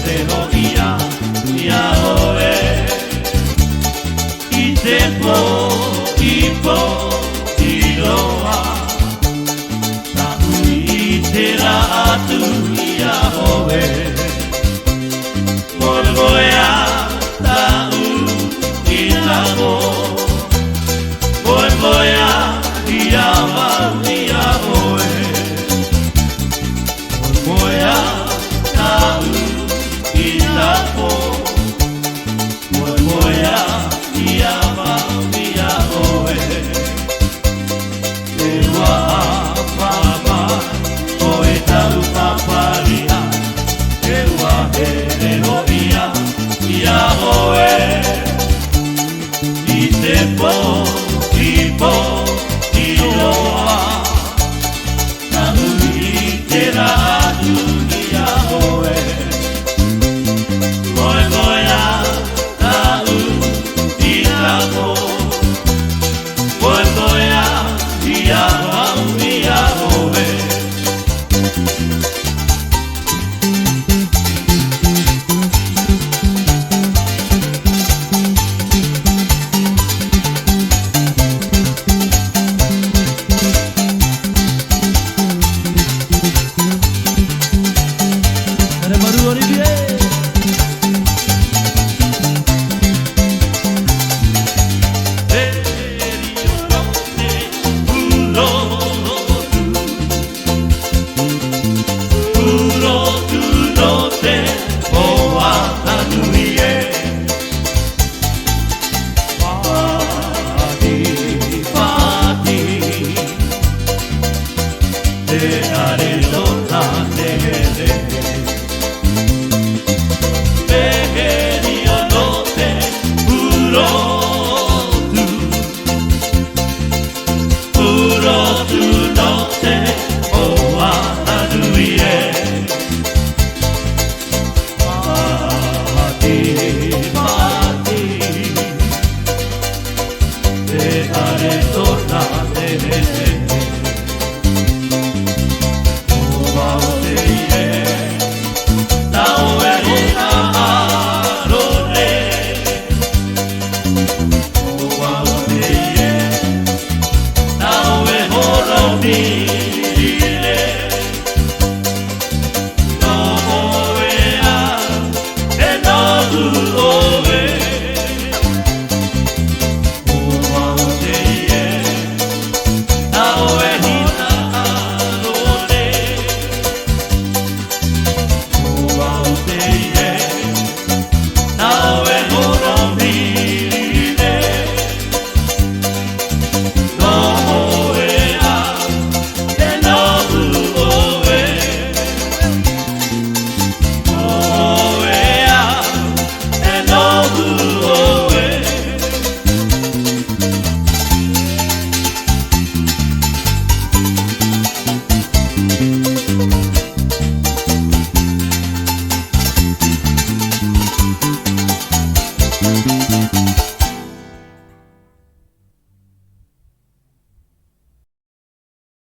Segovia, Yahweh, y Iloa, Taui Tera Atu, Yahweh, Morgoya, Tau, Ilabo, Morgoya, Yahweh, Yahweh, Morgoya, Tau, Ilabo, Morgoya, Yahweh, Yahweh, Ewa Mama, Oe Tau Paparia, Ewa Segovia, Yahweh, Itepo, Iloa, Taui Tera Atu, Yahweh, Morgoya, Tau, Ilabo, Morgoya, Yahweh, Yahweh. Ada baru Olivier.